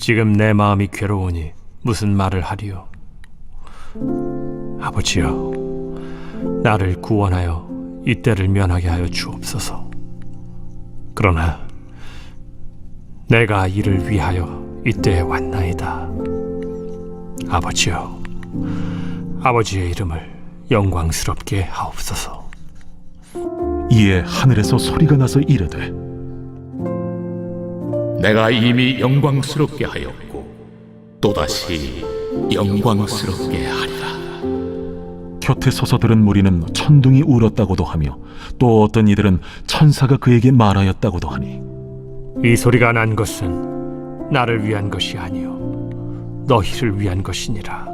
지금 내 마음이 괴로우니 무슨 말을 하리요. 아버지여, 나를 구원하여 이때를 면하게 하여 주옵소서. 그러나 내가 이를 위하여 이때에 왔나이다. 아버지여, 아버지의 이름을 영광스럽게 하옵소서. 이에 하늘에서 소리가 나서 이르되, 내가 이미 영광스럽게 하였고 또다시 영광스럽게 하리라. 곁에 서서 들은 무리는 천둥이 울었다고도 하며 또 어떤 이들은 천사가 그에게 말하였다고도 하니, 이 소리가 난 것은 나를 위한 것이 아니요 너희를 위한 것이니라.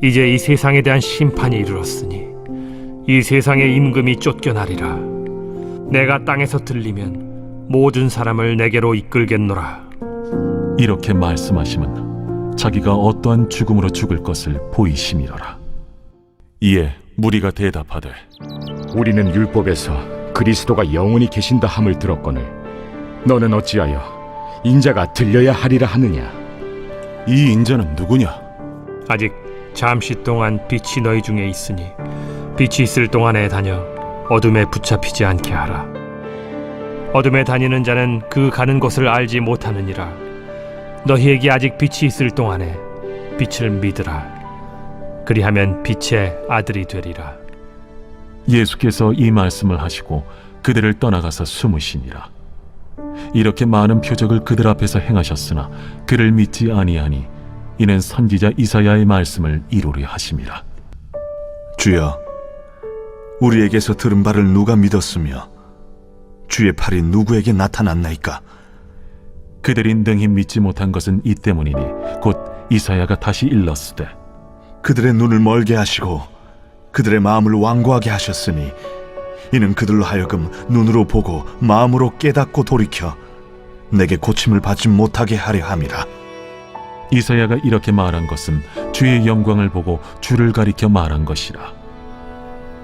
이제 이 세상에 대한 심판이 이르렀으니 이 세상의 임금이 쫓겨나리라. 내가 땅에서 들리면 모든 사람을 내게로 이끌겠노라. 이렇게 말씀하심은 자기가 어떠한 죽음으로 죽을 것을 보이심이로라. 이에 무리가 대답하되, 우리는 율법에서 그리스도가 영원히 계신다 함을 들었거늘 너는 어찌하여 인자가 들려야 하리라 하느냐? 이 인자는 누구냐? 아직 잠시 동안 빛이 너희 중에 있으니 빛이 있을 동안에 다녀 어둠에 붙잡히지 않게 하라. 어둠에 다니는 자는 그 가는 곳을 알지 못하느니라. 너희에게 아직 빛이 있을 동안에 빛을 믿으라. 그리하면 빛의 아들이 되리라. 예수께서 이 말씀을 하시고 그들을 떠나가서 숨으시니라. 이렇게 많은 표적을 그들 앞에서 행하셨으나 그를 믿지 아니하니 이는 선지자 이사야의 말씀을 이루려 하심이라. 주여, 우리에게서 들은 바를 누가 믿었으며 주의 팔이 누구에게 나타났나이까? 그들이 능히 믿지 못한 것은 이 때문이니 곧 이사야가 다시 일렀으되, 그들의 눈을 멀게 하시고 그들의 마음을 완고하게 하셨으니 이는 그들로 하여금 눈으로 보고 마음으로 깨닫고 돌이켜 내게 고침을 받지 못하게 하려 함이라. 이사야가 이렇게 말한 것은 주의 영광을 보고 주를 가리켜 말한 것이라.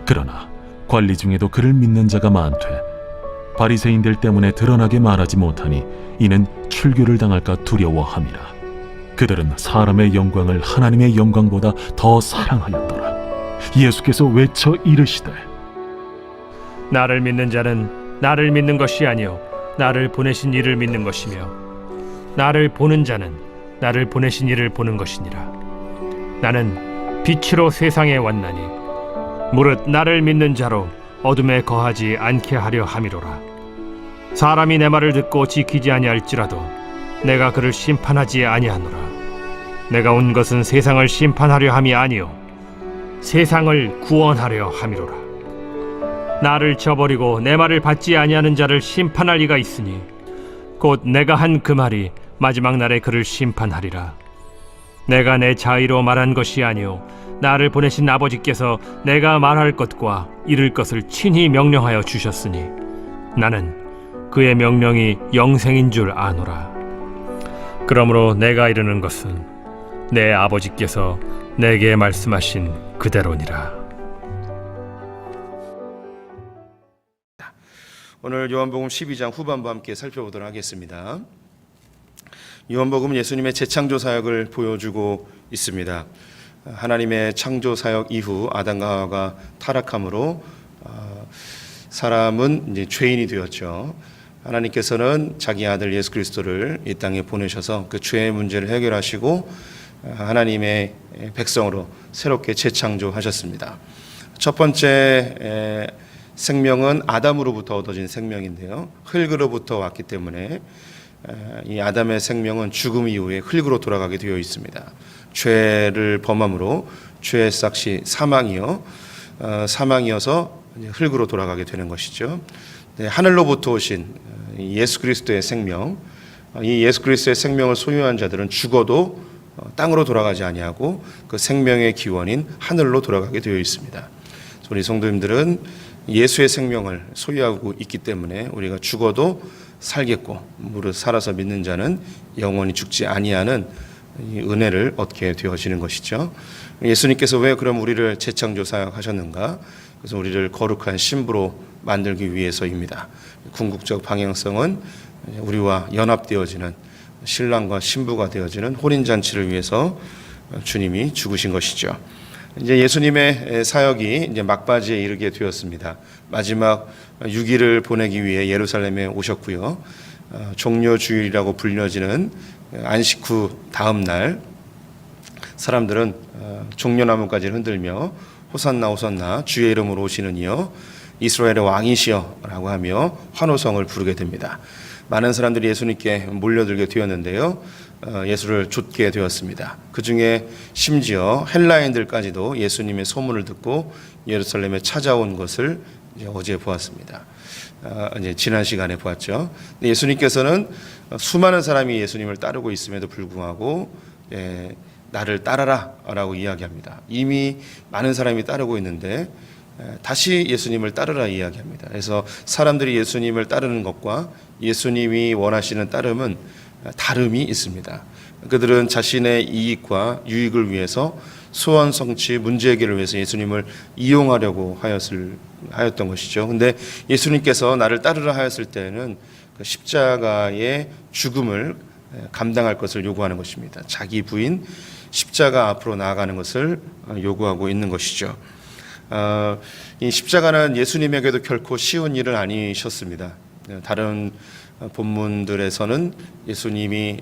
그러나 관리 중에도 그를 믿는 자가 많되 바리새인들 때문에 드러나게 말하지 못하니 이는 출교를 당할까 두려워함이라. 그들은 사람의 영광을 하나님의 영광보다 더 사랑하였더라. 예수께서 외쳐 이르시되, 나를 믿는 자는 나를 믿는 것이 아니요 나를 보내신 이를 믿는 것이며 나를 보는 자는 나를 보내신 이를 보는 것이니라. 나는 빛으로 세상에 왔나니 무릇 나를 믿는 자로 어둠에 거하지 않게 하려 함이로라. 사람이 내 말을 듣고 지키지 아니할지라도 내가 그를 심판하지 아니하노라. 내가 온 것은 세상을 심판하려 함이 아니요 세상을 구원하려 함이로라. 나를 저버리고 내 말을 받지 아니하는 자를 심판할 이가 있으니 곧 내가 한 그 말이 마지막 날에 그를 심판하리라. 내가 내 자의로 말한 것이 아니요 나를 보내신 아버지께서 내가 말할 것과 이룰 것을 친히 명령하여 주셨으니 나는 그의 명령이 영생인 줄 아노라. 그러므로 내가 이르는 것은 내 아버지께서 내게 말씀하신 그대로니라. 오늘 요한복음 12장 후반부 함께 살펴보도록 하겠습니다. 요한복음은 예수님의 재창조 사역을 보여주고 있습니다. 하나님의 창조 사역 이후 아담과 하와가 타락함으로 사람은 이제 죄인이 되었죠. 하나님께서는 자기 아들 예수 그리스도를 이 땅에 보내셔서 그 죄의 문제를 해결하시고 하나님의 백성으로 새롭게 재창조하셨습니다. 첫 번째 생명은 아담으로부터 얻어진 생명인데요. 흙으로부터 왔기 때문에 이 아담의 생명은 죽음 이후에 흙으로 돌아가게 되어 있습니다. 죄를 범함으로 죄의 삭시 사망이어서 흙으로 돌아가게 되는 것이죠. 하늘로부터 오신 예수 그리스도의 생명, 이 예수 그리스도의 생명을 소유한 자들은 죽어도 땅으로 돌아가지 아니하고 그 생명의 기원인 하늘로 돌아가게 되어 있습니다. 우리 성도님들은 예수의 생명을 소유하고 있기 때문에 우리가 죽어도 살겠고 무릇 살아서 믿는 자는 영원히 죽지 아니하는 이 은혜를 얻게 되어지는 것이죠. 예수님께서 왜 그럼 우리를 재창조 사역하셨는가? 그래서 우리를 거룩한 신부로 만들기 위해서입니다. 궁극적 방향성은 우리와 연합되어지는 신랑과 신부가 되어지는 혼인 잔치를 위해서 주님이 죽으신 것이죠. 이제 예수님의 사역이 이제 막바지에 이르게 되었습니다. 마지막 6일을 보내기 위해 예루살렘에 오셨고요. 종려 주일이라고 불려지는 안식 후 다음 날 사람들은 종려나무까지 흔들며 호산나 호산나 주의 이름으로 오시는 이여 이스라엘의 왕이시여 라고 하며 환호성을 부르게 됩니다. 많은 사람들이 예수님께 몰려들게 되었는데요. 예수를 좇게 되었습니다. 그 중에 심지어 헬라인들까지도 예수님의 소문을 듣고 예루살렘에 찾아온 것을 이제 어제 보았습니다. 이제 지난 시간에 보았죠. 예수님께서는 수많은 사람이 예수님을 따르고 있음에도 불구하고 나를 따라라라고 이야기합니다. 이미 많은 사람이 따르고 있는데 다시 예수님을 따르라 이야기합니다. 그래서 사람들이 예수님을 따르는 것과 예수님이 원하시는 따름은 다름이 있습니다. 그들은 자신의 이익과 유익을 위해서 소원 성취, 문제 해결을 위해서 예수님을 이용하려고 하였던 것이죠. 근데 예수님께서 나를 따르라 하였을 때는 그 십자가의 죽음을 감당할 것을 요구하는 것입니다. 자기 부인 십자가 앞으로 나아가는 것을 요구하고 있는 것이죠. 이 십자가는 예수님에게도 결코 쉬운 일은 아니셨습니다. 다른 본문들에서는 예수님이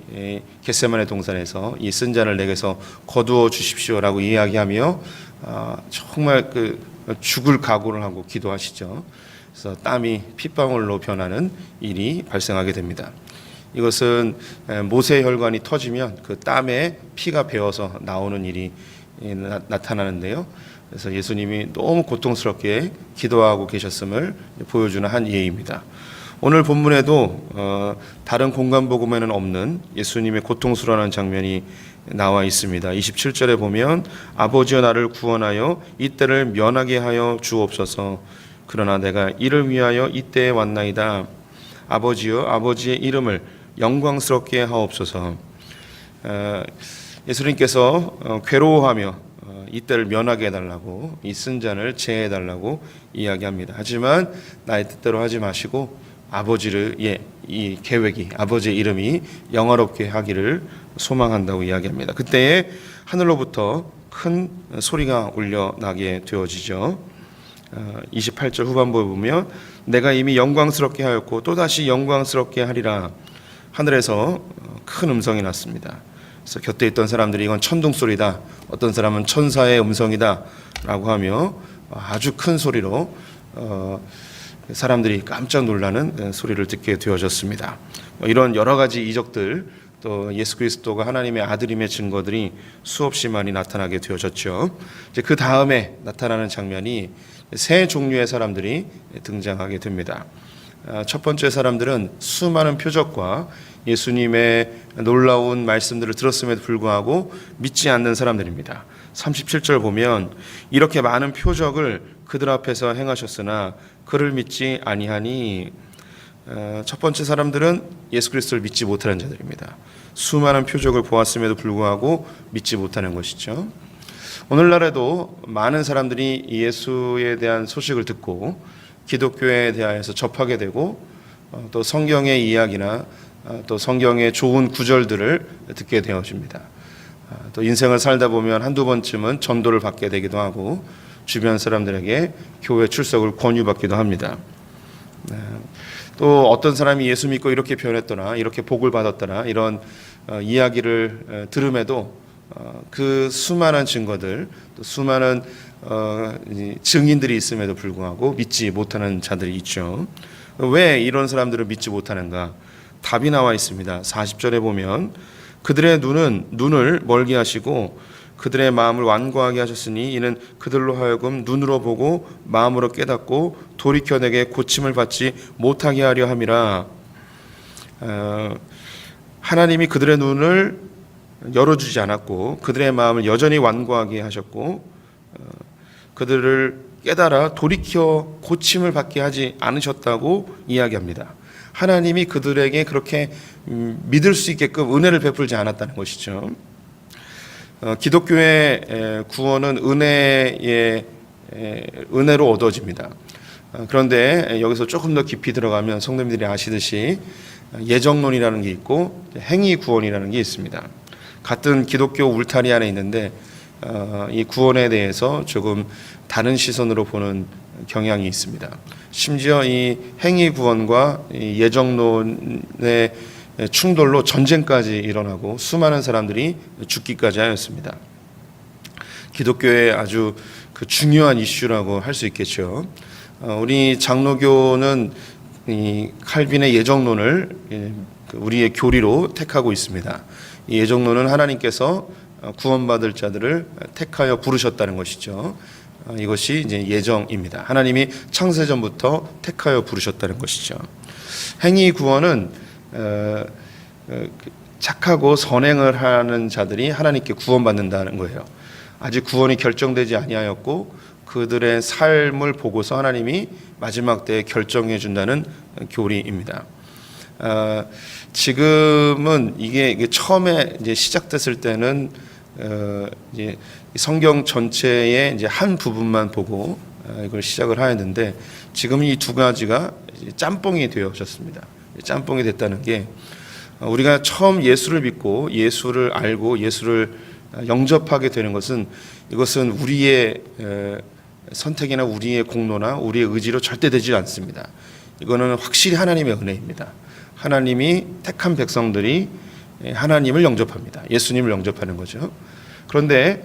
겟세마네 동산에서 이 쓴 잔을 내게서 거두어 주십시오라고 이야기하며 정말 그 죽을 각오를 하고 기도하시죠. 그래서 땀이 핏방울로 변하는 일이 발생하게 됩니다. 이것은 모세 혈관이 터지면 그 땀에 피가 배어서 나오는 일이 나타나는데요. 그래서 예수님이 너무 고통스럽게 기도하고 계셨음을 보여주는 한 예입니다. 오늘 본문에도 다른 공간 복음에는 없는 예수님의 고통스러워하는 장면이 나와 있습니다. 27절에 보면 아버지여 나를 구원하여 이때를 면하게 하여 주옵소서. 그러나 내가 이를 위하여 이때에 왔나이다. 아버지여 아버지의 이름을 영광스럽게 하옵소서. 예수님께서 괴로워하며 이때를 면하게 해달라고 이 쓴 잔을 제해달라고 이야기합니다. 하지만 나의 뜻대로 하지 마시고 아버지의 이 계획이 아버지의 이름이 영화롭게 하기를 소망한다고 이야기합니다. 그때에 하늘로부터 큰 소리가 울려나게 되어지죠. 28절 후반부에 보면 내가 이미 영광스럽게 하였고 또다시 영광스럽게 하리라. 하늘에서 큰 음성이 났습니다. 그래서 곁에 있던 사람들이 이건 천둥 소리다, 어떤 사람은 천사의 음성이다 라고 하며 아주 큰 소리로 사람들이 깜짝 놀라는 소리를 듣게 되어졌습니다. 이런 여러 가지 이적들, 또 예수 그리스도가 하나님의 아들임의 증거들이 수없이 많이 나타나게 되어졌죠. 이제 그 다음에 나타나는 장면이 세 종류의 사람들이 등장하게 됩니다. 첫 번째 사람들은 수많은 표적과 예수님의 놀라운 말씀들을 들었음에도 불구하고 믿지 않는 사람들입니다. 37절 보면 이렇게 많은 표적을 그들 앞에서 행하셨으나 그를 믿지 아니하니. 첫 번째 사람들은 예수 그리스도를 믿지 못하는 자들입니다. 수많은 표적을 보았음에도 불구하고 믿지 못하는 것이죠. 오늘날에도 많은 사람들이 예수에 대한 소식을 듣고 기독교에 대하여서 접하게 되고 또 성경의 이야기나 또 성경의 좋은 구절들을 듣게 되어집니다. 또 인생을 살다 보면 한두 번쯤은 전도를 받게 되기도 하고 주변 사람들에게 교회 출석을 권유받기도 합니다. 또 어떤 사람이 예수 믿고 이렇게 변했더라, 이렇게 복을 받았더라, 이런 이야기를 들음에도 그 수많은 증거들, 또 수많은 증인들이 있음에도 불구하고 믿지 못하는 자들이 있죠. 왜 이런 사람들을 믿지 못하는가? 답이 나와 있습니다. 40절에 보면 그들의 눈을 멀게 하시고 그들의 마음을 완고하게 하셨으니 이는 그들로 하여금 눈으로 보고 마음으로 깨닫고 돌이켜 내게 고침을 받지 못하게 하려 함이라. 하나님이 그들의 눈을 열어주지 않았고 그들의 마음을 여전히 완고하게 하셨고 그들을 깨달아 돌이켜 고침을 받게 하지 않으셨다고 이야기합니다. 하나님이 그들에게 그렇게 믿을 수 있게끔 은혜를 베풀지 않았다는 것이죠. 기독교의 구원은 은혜로 얻어집니다. 그런데 여기서 조금 더 깊이 들어가면 성도님들이 아시듯이 예정론이라는 게 있고 행위 구원이라는 게 있습니다. 같은 기독교 울타리 안에 있는데 이 구원에 대해서 조금 다른 시선으로 보는 경향이 있습니다. 심지어 이 행위 구원과 이 예정론의 충돌로 전쟁까지 일어나고 수많은 사람들이 죽기까지 하였습니다. 기독교의 아주 그 중요한 이슈라고 할 수 있겠죠. 우리 장로교는 이 칼빈의 예정론을 우리의 교리로 택하고 있습니다. 이 예정론은 하나님께서 구원받을 자들을 택하여 부르셨다는 것이죠. 이것이 이제 예정입니다. 하나님이 창세전부터 택하여 부르셨다는 것이죠. 행위 구원은 착하고 선행을 하는 자들이 하나님께 구원받는다는 거예요. 아직 구원이 결정되지 아니하였고 그들의 삶을 보고서 하나님이 마지막 때에 결정해 준다는 교리입니다. 지금은 이게 처음에 이제 시작됐을 때는 이제 성경 전체의 이제 한 부분만 보고 이걸 시작을 하였는데 지금 이 두 가지가 짬뽕이 되어졌습니다. 짬뽕이 됐다는 게 우리가 처음 예수를 믿고 예수를 알고 예수를 영접하게 되는 것은 이것은 우리의 선택이나 우리의 공로나 우리의 의지로 절대 되지 않습니다. 이거는 확실히 하나님의 은혜입니다. 하나님이 택한 백성들이 하나님을 영접합니다. 예수님을 영접하는 거죠. 그런데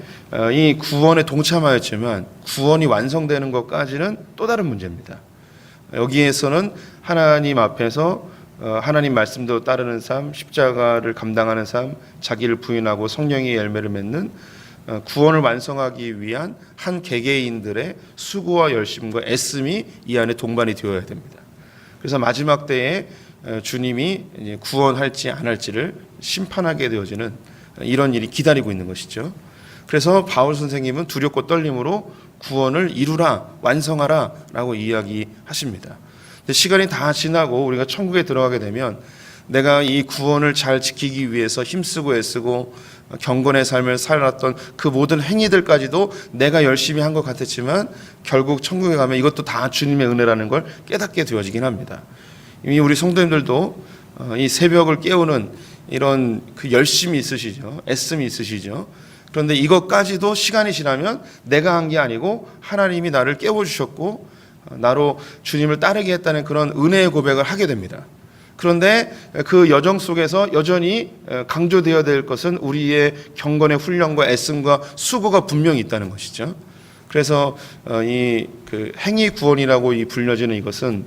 이 구원에 동참하였지만 구원이 완성되는 것까지는 또 다른 문제입니다. 여기에서는 하나님 앞에서 하나님 말씀도 따르는 삶, 십자가를 감당하는 삶, 자기를 부인하고 성령의 열매를 맺는 구원을 완성하기 위한 한 개개인들의 수고와 열심과 애씀이 이 안에 동반이 되어야 됩니다. 그래서 마지막 때에 주님이 구원할지 안 할지를 심판하게 되어지는 이런 일이 기다리고 있는 것이죠. 그래서 바울 선생님은 두렵고 떨림으로 구원을 이루라, 완성하라 라고 이야기하십니다. 근데 시간이 다 지나고 우리가 천국에 들어가게 되면 내가 이 구원을 잘 지키기 위해서 힘쓰고 애쓰고 경건의 삶을 살았던 그 모든 행위들까지도 내가 열심히 한 것 같았지만 결국 천국에 가면 이것도 다 주님의 은혜라는 걸 깨닫게 되어지긴 합니다. 이미 우리 성도님들도 이 새벽을 깨우는 이런 그 열심이 있으시죠. 애씀이 있으시죠. 그런데 이것까지도 시간이 지나면 내가 한 게 아니고 하나님이 나를 깨워주셨고 나로 주님을 따르게 했다는 그런 은혜의 고백을 하게 됩니다. 그런데 그 여정 속에서 여전히 강조되어야 될 것은 우리의 경건의 훈련과 애씀과 수고가 분명히 있다는 것이죠. 그래서 이 그 행위 구원이라고 불려지는 이것은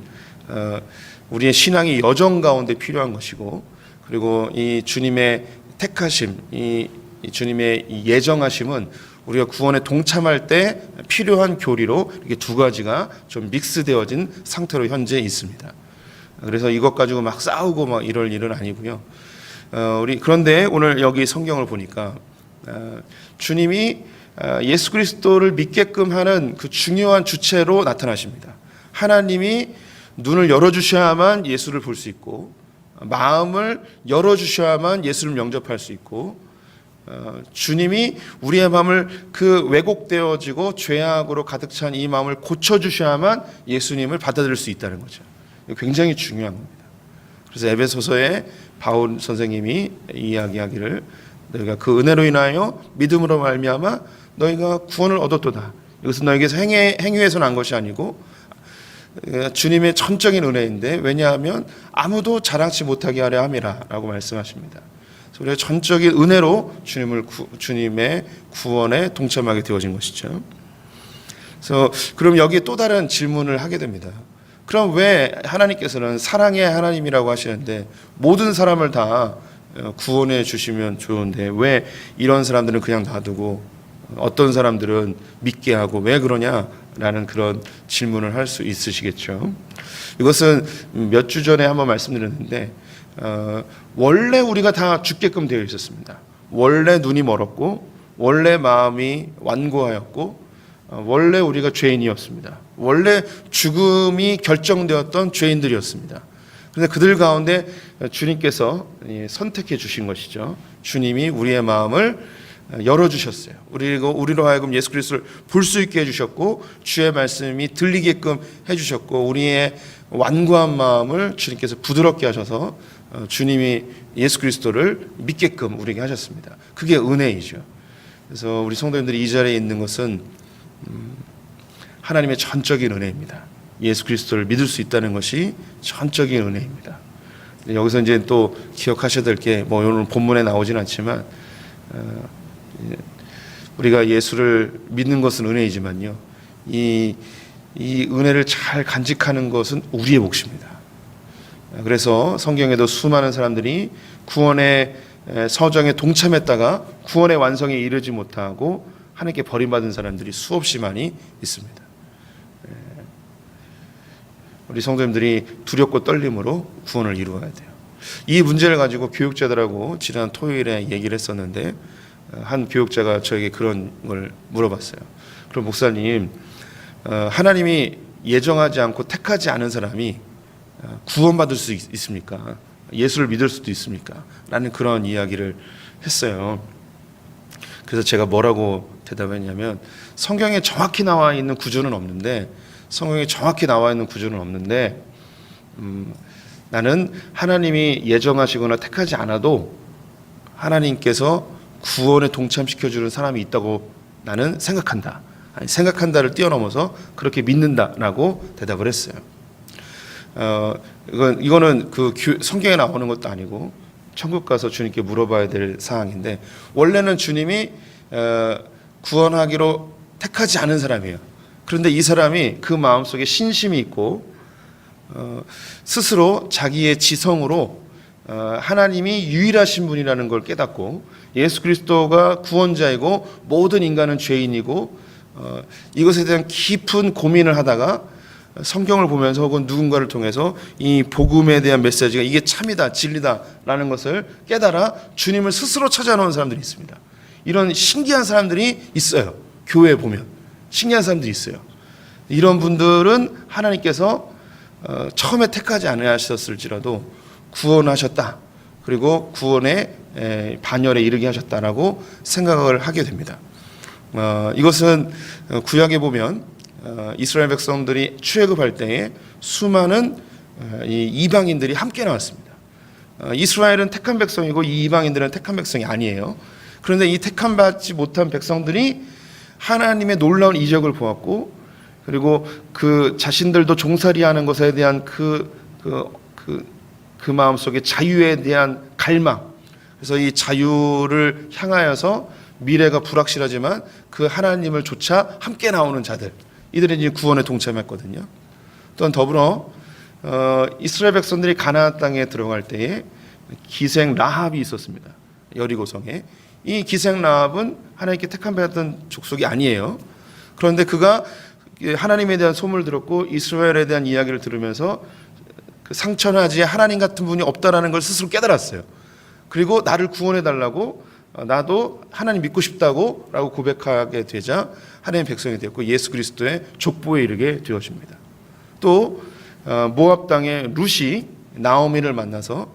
우리의 신앙이 여정 가운데 필요한 것이고, 그리고 이 주님의 택하심, 이 주님의 예정하심은 우리가 구원에 동참할 때 필요한 교리로 이렇게 두 가지가 좀 믹스되어진 상태로 현재 있습니다. 그래서 이것 가지고 막 싸우고 막 이럴 일은 아니고요. 그런데 오늘 여기 성경을 보니까 주님이 예수 그리스도를 믿게끔 하는 그 중요한 주체로 나타나십니다. 하나님이 눈을 열어주셔야만 예수를 볼 수 있고, 마음을 열어주셔야만 예수를 영접할 수 있고, 주님이 우리의 마음을 그 왜곡되어지고 죄악으로 가득 찬 이 마음을 고쳐주셔야만 예수님을 받아들일 수 있다는 거죠. 굉장히 중요한 겁니다. 그래서 에베소서에 바울 선생님이 이야기하기를 너희가 그 은혜로 인하여 믿음으로 말미암아 너희가 구원을 얻었도다. 이것은 너에게서 행위에서 난 것이 아니고 주님의 전적인 은혜인데, 왜냐하면 아무도 자랑치 못하게 하려 함이라 라고 말씀하십니다. 그래서 우리가 전적인 은혜로 주님의 구원에 동참하게 되어진 것이죠. 그래서 그럼 여기에 또 다른 질문을 하게 됩니다. 그럼 왜 하나님께서는 사랑의 하나님이라고 하시는데 모든 사람을 다 구원해 주시면 좋은데 왜 이런 사람들은 그냥 놔두고 어떤 사람들은 믿게 하고 왜 그러냐라는 그런 질문을 할 수 있으시겠죠. 이것은 몇 주 전에 한번 말씀드렸는데 원래 우리가 다 죽게끔 되어 있었습니다. 원래 눈이 멀었고 원래 마음이 완고하였고 원래 우리가 죄인이었습니다. 원래 죽음이 결정되었던 죄인들이었습니다. 그런데 그들 가운데 주님께서 선택해 주신 것이죠. 주님이 우리의 마음을 열어주셨어요. 우리로 하여금 예수 그리스도를 볼 수 있게 해주셨고 주의 말씀이 들리게끔 해주셨고 우리의 완고한 마음을 주님께서 부드럽게 하셔서 주님이 예수 그리스도를 믿게끔 우리에게 하셨습니다. 그게 은혜이죠. 그래서 우리 성도님들이 이 자리에 있는 것은 하나님의 전적인 은혜입니다. 예수 그리스도를 믿을 수 있다는 것이 전적인 은혜입니다. 여기서 이제 또 기억하셔야 될 게 뭐 오늘 본문에 나오진 않지만 우리가 예수를 믿는 것은 은혜이지만요, 이 은혜를 잘 간직하는 것은 우리의 몫입니다. 그래서 성경에도 수많은 사람들이 구원의 서정에 동참했다가 구원의 완성에 이르지 못하고 하나님께 버림받은 사람들이 수없이 많이 있습니다. 우리 성도님들이 두렵고 떨림으로 구원을 이루어야 돼요. 이 문제를 가지고 교육자들하고 지난 토요일에 얘기를 했었는데 한 교육자가 저에게 그런 걸 물어봤어요. 그럼 목사님, 하나님이 예정하지 않고 택하지 않은 사람이 구원받을 수 있습니까? 예수를 믿을 수도 있습니까? 라는 그런 이야기를 했어요. 그래서 제가 뭐라고 대답했냐면, 성경에 정확히 나와 있는 구조는 없는데 나는 하나님이 예정하시거나 택하지 않아도 하나님께서 구원에 동참시켜주는 사람이 있다고 나는 생각한다. 아니, 생각한다를 뛰어넘어서 그렇게 믿는다라고 대답을 했어요. 이거는 그 성경에 나오는 것도 아니고 천국 가서 주님께 물어봐야 될 사항인데, 원래는 주님이 구원하기로 택하지 않은 사람이에요. 그런데 이 사람이 그 마음속에 신심이 있고 스스로 자기의 지성으로 하나님이 유일하신 분이라는 걸 깨닫고 예수 그리스도가 구원자이고 모든 인간은 죄인이고 이것에 대한 깊은 고민을 하다가 성경을 보면서 혹은 누군가를 통해서 이 복음에 대한 메시지가 이게 참이다, 진리다라는 것을 깨달아 주님을 스스로 찾아놓은 사람들이 있습니다. 이런 신기한 사람들이 있어요. 교회에 보면 신기한 사람들이 있어요. 이런 분들은 하나님께서 처음에 택하지 않으셨을지라도 구원하셨다, 그리고 구원의 반열에 이르게 하셨다라고 생각을 하게 됩니다. 이것은 구약에 보면 이스라엘 백성들이 출애굽할 때에 수많은 이방인들이 함께 나왔습니다. 이스라엘은 택한 백성이고 이 이방인들은 택한 백성이 아니에요. 그런데 이 택함 받지 못한 백성들이 하나님의 놀라운 이적을 보았고, 그리고 그 자신들도 종살이하는 것에 대한 그 마음속에 자유에 대한 갈망, 그래서 이 자유를 향하여서 미래가 불확실하지만 그 하나님을 쫓아 함께 나오는 자들, 이들이 이제 구원에 동참했거든요. 또한 더불어 이스라엘 백성들이 가나안 땅에 들어갈 때에 기생 라합이 있었습니다. 여리고성에. 이 기생 라합은 하나님께 택함 받았던 족속이 아니에요. 그런데 그가 하나님에 대한 소문을 들었고 이스라엘에 대한 이야기를 들으면서 그 상처나지 하나님 같은 분이 없다라는 걸 스스로 깨달았어요. 그리고 나를 구원해 달라고, 나도 하나님 믿고 싶다고 라고 고백하게 되자 하나님의 백성이 되었고 예수 그리스도의 족보에 이르게 되어집니다. 또 모압 땅의 룻이 나오미를 만나서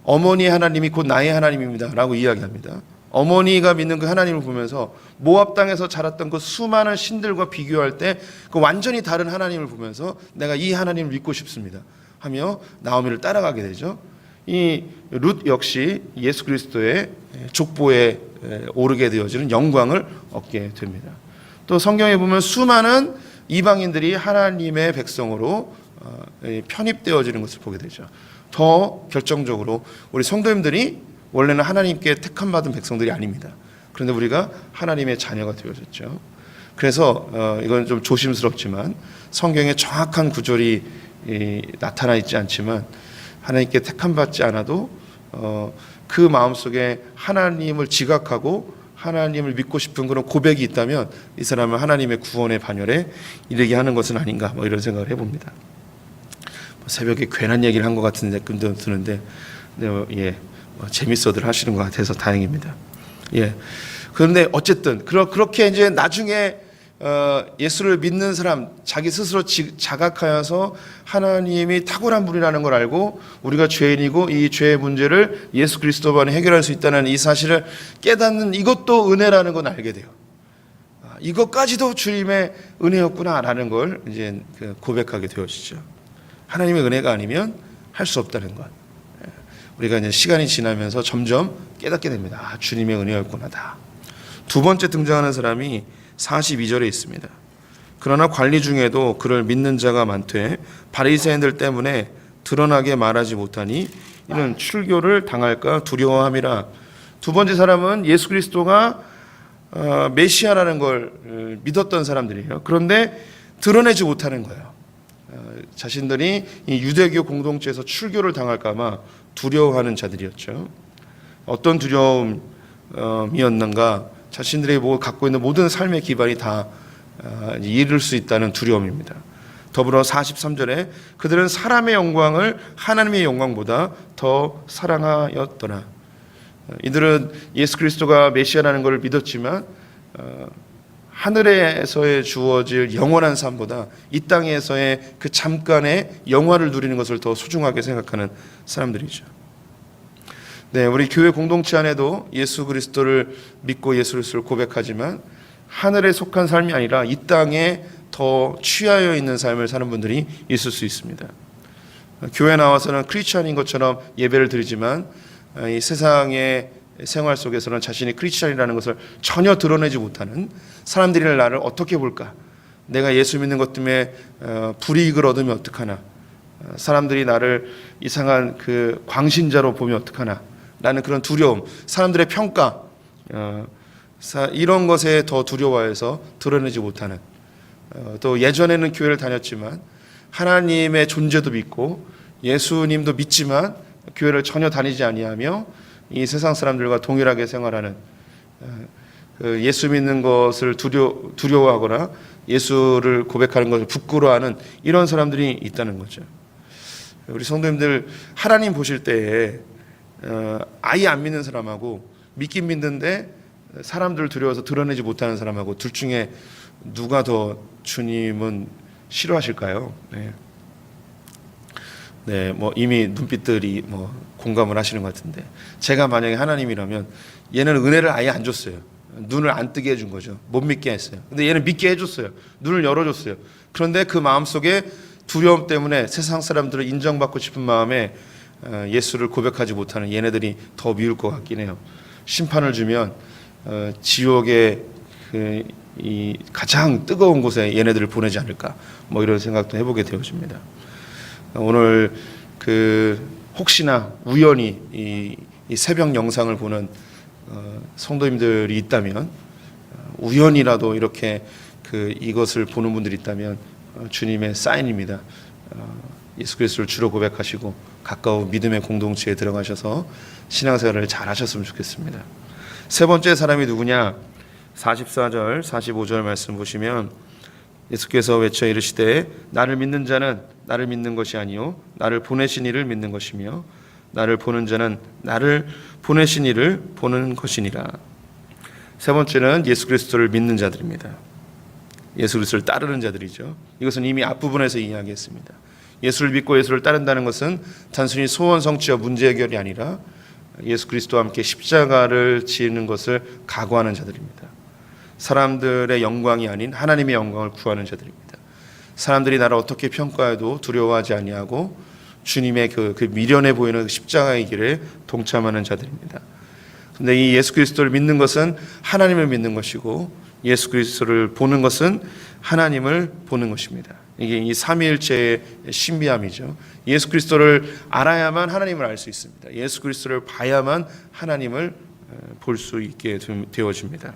어머니의 하나님이 곧 나의 하나님입니다 라고 이야기합니다. 어머니가 믿는 그 하나님을 보면서 모압 땅에서 자랐던 그 수많은 신들과 비교할 때 그 완전히 다른 하나님을 보면서 내가 이 하나님을 믿고 싶습니다 하며 나오미를 따라가게 되죠. 이 룻 역시 예수 그리스도의 족보에 오르게 되어지는 영광을 얻게 됩니다. 또 성경에 보면 수많은 이방인들이 하나님의 백성으로 편입되어지는 것을 보게 되죠. 더 결정적으로 우리 성도님들이 원래는 하나님께 택함받은 백성들이 아닙니다. 그런데 우리가 하나님의 자녀가 되어졌죠. 그래서 이건 좀 조심스럽지만 성경에 정확한 구절이 나타나 있지 않지만 하나님께 택함받지 않아도 그 마음속에 하나님을 지각하고 하나님을 믿고 싶은 그런 고백이 있다면 이 사람은 하나님의 구원의 반열에 이르게 하는 것은 아닌가, 뭐 이런 생각을 해봅니다. 새벽에 괜한 얘기를 한 것 같은 느낌도 드는데 재밌어들 하시는 것 같아서 다행입니다. 그런데 어쨌든 그렇게 이제 나중에 예수를 믿는 사람, 자기 스스로 자각하여서 하나님이 탁월한 분이라는 걸 알고 우리가 죄인이고 이 죄의 문제를 예수 그리스도만이 해결할 수 있다는 이 사실을 깨닫는 이것도 은혜라는 건 알게 돼요. 이것까지도 주님의 은혜였구나라는 걸 이제 고백하게 되어지죠. 하나님의 은혜가 아니면 할 수 없다는 것. 우리가 이제 시간이 지나면서 점점 깨닫게 됩니다. 아, 주님의 은혜였구나 다. 두 번째 등장하는 사람이 42절에 있습니다. 그러나 관리 중에도 그를 믿는 자가 많되 바리새인들 때문에 드러나게 말하지 못하니 이는 출교를 당할까 두려워함이라. 두 번째 사람은 예수 그리스도가 메시아라는 걸 믿었던 사람들이에요. 그런데 드러내지 못하는 거예요. 자신들이 이 유대교 공동체에서 출교를 당할까 봐 두려워하는 자들이었죠. 어떤 두려움이었는가? 자신들이 갖고 있는 모든 삶의 기반이 다 잃을 수 있다는 두려움입니다. 더불어 43절에 그들은 사람의 영광을 하나님의 영광보다 더 사랑하였더라. 이들은 예수 그리스도가 메시아라는 것을 믿었지만 하늘에서의 주어질 영원한 삶보다 이 땅에서의 그 잠깐의 영화를 누리는 것을 더 소중하게 생각하는 사람들이죠. 네, 우리 교회 공동체 안에도 예수 그리스도를 믿고 예수 그리스도를 고백하지만 하늘에 속한 삶이 아니라 이 땅에 더 취하여 있는 삶을 사는 분들이 있을 수 있습니다. 교회 나와서는 크리스찬인 것처럼 예배를 드리지만 이 세상의 생활 속에서는 자신이 크리스찬이라는 것을 전혀 드러내지 못하는, 사람들이 나를 어떻게 볼까? 내가 예수 믿는 것 때문에 불이익을 얻으면 어떡하나? 사람들이 나를 이상한 그 광신자로 보면 어떡하나? 라는 그런 두려움, 사람들의 평가, 이런 것에 더 두려워해서 드러내지 못하는, 또 예전에는 교회를 다녔지만 하나님의 존재도 믿고 예수님도 믿지만 교회를 전혀 다니지 아니하며 이 세상 사람들과 동일하게 생활하는, 예수 믿는 것을 두려워하거나 예수를 고백하는 것을 부끄러워하는 이런 사람들이 있다는 거죠. 우리 성도님들, 하나님 보실 때에 아예 안 믿는 사람하고 믿긴 믿는데 사람들 두려워서 드러내지 못하는 사람하고 둘 중에 누가 더 주님은 싫어하실까요? 네, 뭐 이미 눈빛들이 뭐 공감을 하시는 것 같은데, 제가 만약에 하나님이라면 얘는 은혜를 아예 안 줬어요. 눈을 안 뜨게 해준 거죠. 못 믿게 했어요. 근데 얘는 믿게 해줬어요. 눈을 열어줬어요. 그런데 그 마음속에 두려움 때문에 세상 사람들을 인정받고 싶은 마음에 예수를 고백하지 못하는 얘네들이 더 미울 것 같긴 해요. 심판을 주면 지옥의 이 가장 뜨거운 곳에 얘네들을 보내지 않을까, 뭐 이런 생각도 해보게 되어집니다. 오늘 혹시나 우연히 이 새벽 영상을 보는 성도님들이 있다면, 우연이라도 이렇게 이것을 보는 분들이 있다면 주님의 사인입니다. 예수 그리스도를 주로 고백하시고 가까운 믿음의 공동체에 들어가셔서 신앙생활을 잘 하셨으면 좋겠습니다. 세 번째 사람이 누구냐? 44절, 45절 말씀 보시면 예수께서 외쳐 이르시되 나를 믿는 자는 나를 믿는 것이 아니요 나를 보내신 이를 믿는 것이며 나를 보는 자는 나를 보내신 이를 보는 것이니라. 세 번째는 예수 그리스도를 믿는 자들입니다. 예수 그리스도를 따르는 자들이죠. 이것은 이미 앞부분에서 이야기했습니다. 예수를 믿고 예수를 따른다는 것은 단순히 소원 성취와 문제 해결이 아니라 예수 그리스도와 함께 십자가를 지는 것을 각오하는 자들입니다. 사람들의 영광이 아닌 하나님의 영광을 구하는 자들입니다. 사람들이 나를 어떻게 평가해도 두려워하지 아니하고 주님의 그 미련해 보이는 십자가의 길에 동참하는 자들입니다. 그런데 이 예수 그리스도를 믿는 것은 하나님을 믿는 것이고 예수 그리스도를 보는 것은 하나님을 보는 것입니다. 이게 이 삼위일체의 신비함이죠. 예수 그리스도를 알아야만 하나님을 알 수 있습니다. 예수 그리스도를 봐야만 하나님을 볼 수 있게 되어집니다.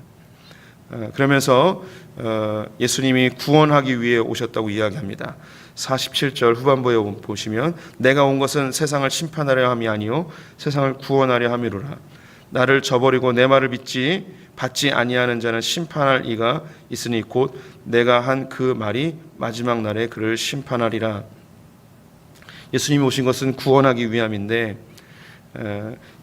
그러면서 예수님이 구원하기 위해 오셨다고 이야기합니다. 47절 후반부에 보시면 내가 온 것은 세상을 심판하려 함이 아니요 세상을 구원하려 함이로라. 나를 저버리고 내 말을 받지 아니하는 자는 심판할 이가 있으니 곧 내가 한 그 말이 마지막 날에 그를 심판하리라. 예수님이 오신 것은 구원하기 위함인데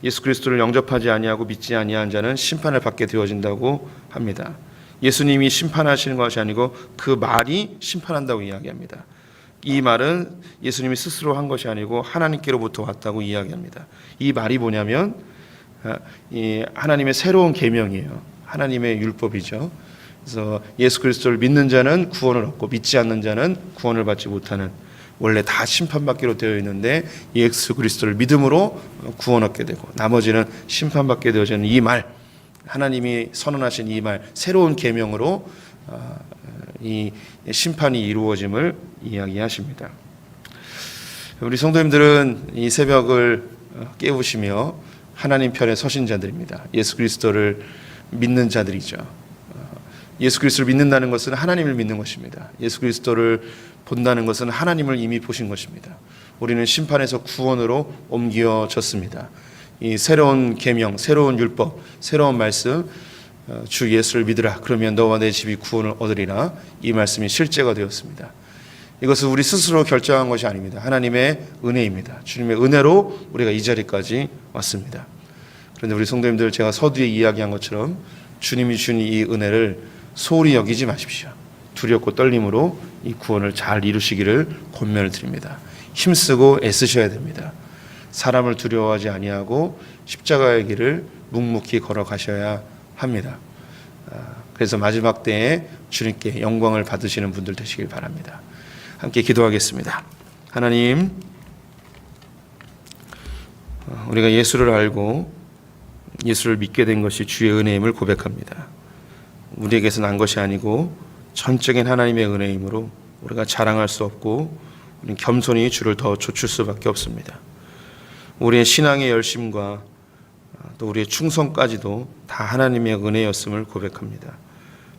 예수 그리스도를 영접하지 아니하고 믿지 아니한 자는 심판을 받게 되어진다고 합니다. 예수님이 심판하시는 것이 아니고 그 말이 심판한다고 이야기합니다. 이 말은 예수님이 스스로 한 것이 아니고 하나님께로부터 왔다고 이야기합니다. 이 말이 뭐냐면 이 하나님의 새로운 계명이에요. 하나님의 율법이죠. 그래서 예수 그리스도를 믿는 자는 구원을 얻고 믿지 않는 자는 구원을 받지 못하는 원래 다 심판받기로 되어 있는데 예수 그리스도를 믿음으로 구원 얻게 되고 나머지는 심판받게 되어지는 이 말, 하나님이 선언하신 이 말, 새로운 계명으로 이 심판이 이루어짐을 이야기하십니다. 우리 성도님들은 이 새벽을 깨우시며 하나님 편에 서신 자들입니다. 예수 그리스도를 믿는 자들이죠. 예수 그리스도를 믿는다는 것은 하나님을 믿는 것입니다. 예수 그리스도를 본다는 것은 하나님을 이미 보신 것입니다. 우리는 심판에서 구원으로 옮겨졌습니다. 이 새로운 계명, 새로운 율법, 새로운 말씀, 주 예수를 믿으라. 그러면 너와 내 집이 구원을 얻으리라. 이 말씀이 실제가 되었습니다. 이것은 우리 스스로 결정한 것이 아닙니다. 하나님의 은혜입니다. 주님의 은혜로 우리가 이 자리까지 왔습니다. 그런데 우리 성도님들, 제가 서두에 이야기한 것처럼 주님이 주신 이 은혜를 소홀히 여기지 마십시오. 두렵고 떨림으로 이 구원을 잘 이루시기를 권면을 드립니다. 힘쓰고 애쓰셔야 됩니다. 사람을 두려워하지 아니하고 십자가의 길을 묵묵히 걸어가셔야 합니다. 그래서 마지막 때에 주님께 영광을 받으시는 분들 되시길 바랍니다. 함께 기도하겠습니다. 하나님, 우리가 예수를 알고 예수를 믿게 된 것이 주의 은혜임을 고백합니다. 우리에게서 난 것이 아니고 전적인 하나님의 은혜이므로 우리가 자랑할 수 없고 우리는 겸손히 주를 더 좇을 수밖에 없습니다. 우리의 신앙의 열심과 또 우리의 충성까지도 다 하나님의 은혜였음을 고백합니다.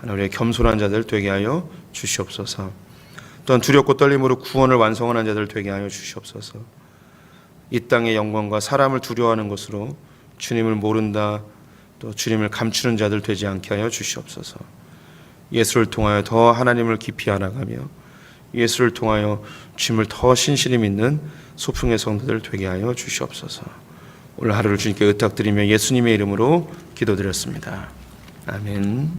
우리의 겸손한 자들 되게 하여 주시옵소서. 또한 두렵고 떨림으로 구원을 완성하는 자들 되게 하여 주시옵소서. 이 땅의 영광과 사람을 두려워하는 것으로 주님을 모른다, 또 주님을 감추는 자들 되지 않게 하여 주시옵소서. 예수를 통하여 더 하나님을 깊이 알아가며 예수를 통하여 주님을 더 신실히 믿는 소풍의 성도들 되게 하여 주시옵소서. 오늘 하루를 주님께 의탁드리며 예수님의 이름으로 기도드렸습니다. 아멘.